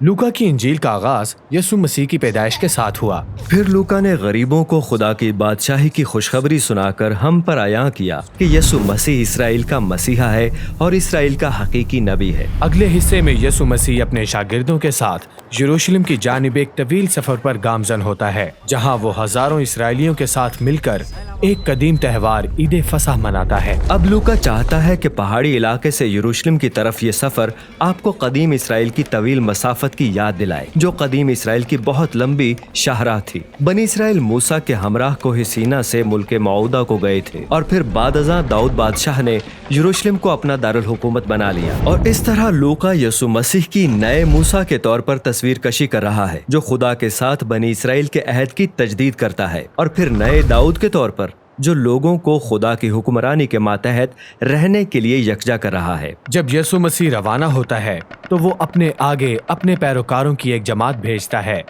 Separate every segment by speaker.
Speaker 1: लूका की इंजील का आगाज यसु मसीह की पैदाइश के साथ हुआ।
Speaker 2: फिर लूका ने गरीबों को खुदा की बादशाही की खुशखबरी सुनाकर हम पर आया किया कि यसु मसीह इसराइल का मसीहा है और इसराइल का हकीकी नबी है।
Speaker 1: अगले हिस्से में यसु मसीह अपने शागिर्दों के साथ यरूशलेम की जानिब एक तवील सफर पर गामजन होता है, जहां वो हजारों इसराइलियों के साथ मिलकर एक कदीम त्योहार ईद फसह मनाता है।
Speaker 2: अब लूका चाहता है कि पहाड़ी इलाके से यरूशलेम की तरफ ये सफर आपको कदीम इसराइल की तवील मसाफत की याद दिलाए, जो कदीम इसराइल की बहुत लंबी शाहराह थी। बनी इसराइल मूसा के हमराह कोह सीना से मुल्क मऊदा को गए थे और फिर बादशाह दाऊद बादशाह ने यरूशलेम को अपना दारुल हुकूमत बना लिया। और इस तरह लूका यसु मसीह की नए मूसा के तौर पर तस्वीर कशी कर रहा है, जो खुदा के साथ बनी इसराइल के अहद की तजदीद करता है, और फिर नए दाऊद के तौर पर जो लोगों को खुदा की हुक्मरानी के मातहत रहने के लिए यकजा कर रहा है।
Speaker 1: जब यसु मसीह रवाना होता है तो वो अपने आगे अपने पैरोकारों की एक जमात भेजता है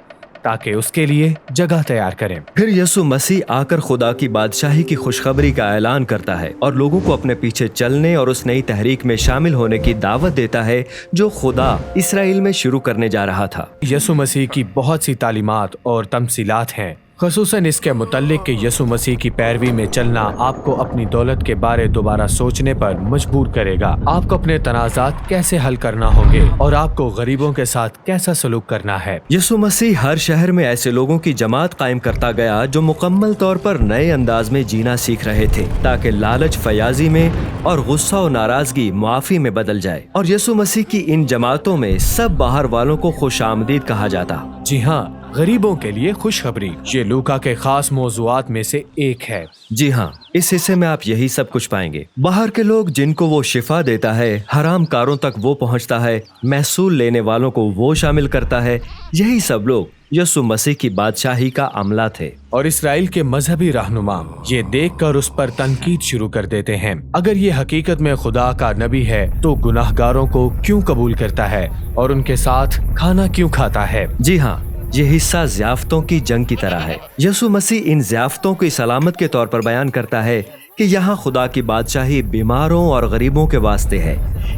Speaker 1: ताकि उसके लिए जगह तैयार करें।
Speaker 2: फिर यसु मसीह आकर खुदा की बादशाही की खुशखबरी का ऐलान करता है और लोगों को अपने पीछे चलने और उस नई तहरीक में शामिल होने की दावत देता है जो खुदा इसराइल में शुरू करने जा रहा था।
Speaker 1: यसु मसीह की बहुत सी तालीमात और तमसीलात हैं, ख़ुसूसन इसके मुतल्लिक कि यसु मसीह की पैरवी में चलना आपको अपनी दौलत के बारे दोबारा सोचने पर मजबूर करेगा। आपको अपने तनाज़ात कैसे हल करना होंगे और आपको गरीबों के साथ कैसा सलूक करना है।
Speaker 2: यसु मसीह हर शहर में ऐसे लोगों की जमात कायम करता गया जो मुकम्मल तौर पर नए अंदाज में जीना सीख रहे थे, ताकि लालच फयाजी में और गुस्सा और नाराजगी मुआफी में बदल जाए। और यसु मसीह की इन जमातों में सब बाहर वालों को खुशामदीद कहा जाता।
Speaker 1: जी हाँ, गरीबों के लिए खुशखबरी ये लूका के खास मौज़ूआत में से एक है।
Speaker 2: जी हाँ, इस हिस्से में आप यही सब कुछ पाएंगे। बाहर के लोग जिनको वो शिफा देता है, हराम कारों तक वो पहुंचता है, महसूल लेने वालों को वो शामिल करता है, यही सब लोग यसु मसीह की बादशाही का अमला थे।
Speaker 1: और इसराइल के मजहबी रहनुमा ये देखकर उस पर तनकीद शुरू कर देते हैं। अगर ये हकीकत में खुदा का नबी है तो गुनाहगारों को क्यों कबूल करता है और उनके साथ खाना क्यों खाता है।
Speaker 2: जी हाँ, ये हिस्सा ज़ियाफ़तों की जंग की तरह है। यसु मसीह इन ज़ियाफ़तों की सलामत के तौर पर बयान करता है कि यहाँ खुदा की बादशाही बीमारों और गरीबों के वास्ते है।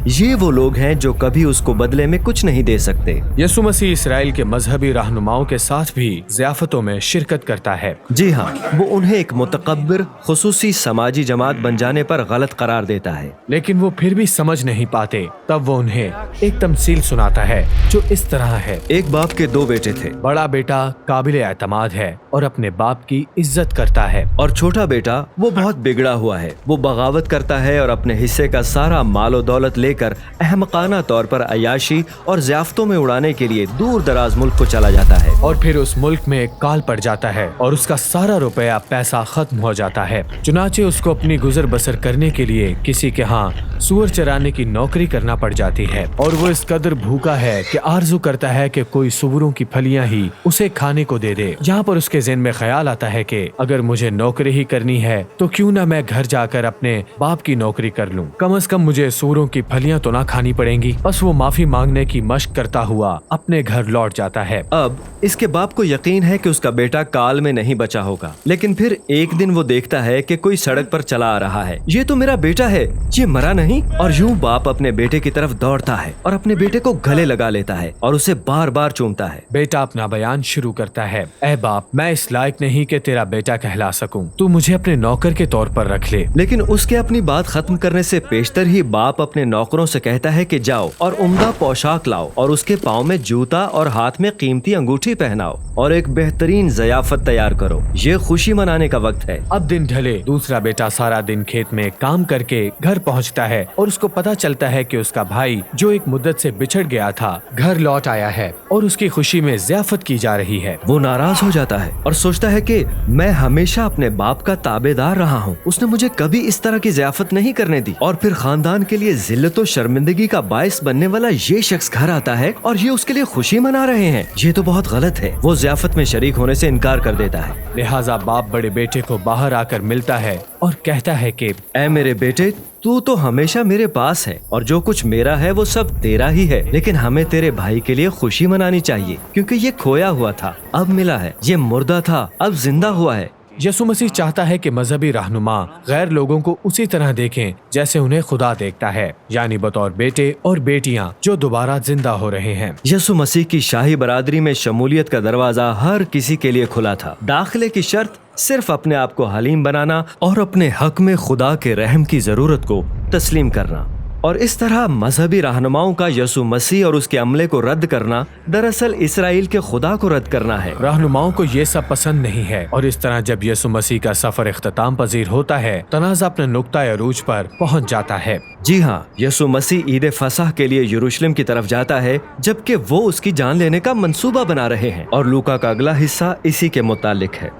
Speaker 2: ये वो लोग हैं जो कभी उसको बदले में कुछ नहीं दे सकते।
Speaker 1: यसु मसीह इसराइल के मजहबी रहनुमाओं के साथ भी ज़ियाफ़तों में शिरकत करता है।
Speaker 2: जी हाँ, वो उन्हें एक मुतकब्बिर खुसूसी समाजी जमात बन जाने पर गलत करार देता है,
Speaker 1: लेकिन वो फिर भी समझ नहीं पाते। तब वो उन्हें एक तमसील सुनाता है जो इस तरह है।
Speaker 2: एक बाप के दो बेटे थे।
Speaker 1: बड़ा बेटा काबिल एतमाद है और अपने बाप की इज्जत करता है,
Speaker 2: और छोटा बेटा वो बहुत बिगड़ा हुआ है। वो बगावत करता है और अपने हिस्से का सारा मालो दौलत लेकर अहमकाना तौर पर अयाशी और ज़ियाफ़तों में उड़ाने के लिए दूर दराज मुल्क को चला जाता है।
Speaker 1: और फिर उस मुल्क में एक काल पड़ जाता है और उसका सारा रुपया पैसा खत्म हो जाता है। चुनाचे उसको अपनी गुजर बसर करने के लिए किसी के यहाँ सूअर चराने की नौकरी करना पड़ जाती है। और वो इस कदर भूखा है कि आरजू करता है कि कोई सूअरों की फलियां ही उसे खाने को दे दे। यहाँ पर उसके ज़हन में ख्याल आता है कि अगर मुझे नौकरी ही करनी है तो क्यों ना मैं घर जाकर अपने बाप की नौकरी कर लूं। कम से कम मुझे सूअरों की फलियां तो ना खानी पड़ेंगी। बस वो माफी मांगने की मशक करता हुआ अपने घर लौट जाता है।
Speaker 2: अब इसके बाप को यकीन है कि उसका बेटा काल में नहीं बचा होगा, लेकिन फिर एक दिन वो देखता है कि कोई सड़क पर चला आ रहा है। ये तो मेरा बेटा है, ये मरा नहीं। और यूं बाप अपने बेटे की तरफ दौड़ता है और अपने बेटे को गले लगा लेता है और उसे बार बार चूमता है।
Speaker 1: बेटा अपना बयान शुरू करता है। ऐ बाप, मैं इस लायक नहीं कि तेरा बेटा कहला सकूं। तू मुझे अपने नौकर के तौर पर रख ले।
Speaker 2: लेकिन उसके अपनी बात खत्म करने से पेशतर ही बाप अपने नौकरों से कहता है कि जाओ और उम्दा पोशाक लाओ और उसके पाँव में जूता और हाथ में कीमती अंगूठी पहनाओ और एक बेहतरीन ज़ियाफ़त तैयार करो। ये खुशी मनाने का वक्त है।
Speaker 1: अब दिन ढले, दूसरा बेटा सारा दिन खेत में काम करके घर पहुंचता है और उसको पता चलता है कि उसका भाई जो एक मुद्दत से बिछड़ गया था घर लौट आया है और उसकी खुशी में ज़ियाफ़त की जा रही है।
Speaker 2: वो नाराज हो जाता है और सोचता है कि मैं हमेशा अपने बाप का ताबेदार रहा हूँ, उसने मुझे कभी इस तरह की ज़ियाफ़त नहीं करने दी। और फिर खानदान के लिए जिल्लत और शर्मिंदगी का बायस बनने वाला ये शख्स घर आता है और ये उसके लिए खुशी मना रहे हैं। ये तो बहुत गलत है। वो ज़ियाफ़त में शरीक होने से इनकार कर देता है।
Speaker 1: लिहाजा बाप बड़े बेटे को बाहर आकर मिलता है और कहता है कि
Speaker 2: ऐ मेरे बेटे, तू तो हमेशा मेरे पास है और जो कुछ मेरा है वो सब तेरा ही है, लेकिन हमें तेरे भाई के लिए खुशी मनानी चाहिए क्योंकि ये खोया हुआ था अब मिला है, ये मुर्दा था अब जिंदा हुआ है।
Speaker 1: यसु मसीह चाहता है कि मजहबी रहनुमा गैर लोगों को उसी तरह देखें जैसे उन्हें खुदा देखता है, यानी बतौर बेटे और बेटियां जो दोबारा जिंदा हो रहे हैं।
Speaker 2: यसु मसीह की शाही बरादरी में शमूलियत का दरवाजा हर किसी के लिए खुला था। दाखिले की शर्त सिर्फ अपने आप को हलीम बनाना और अपने हक में खुदा के रहम की जरूरत को तस्लीम करना। और इस तरह मजहबी रहनुमाओं का यसु मसीह और उसके अमले को रद्द करना दरअसल इसराइल के खुदा को रद्द करना है।
Speaker 1: रहनुमाओं को ये सब पसंद नहीं है और इस तरह जब यसु मसीह का सफर इख्तिताम पजीर होता है, तनाज़ा अपने नुक्ता अरूज पर पहुंच जाता है।
Speaker 2: जी हाँ, यसु मसीह ईद फसह के लिए यरूशलेम की तरफ जाता है, जबकि वो उसकी जान लेने का मंसूबा बना रहे हैं। और लूका का अगला हिस्सा इसी के मुतालिक है।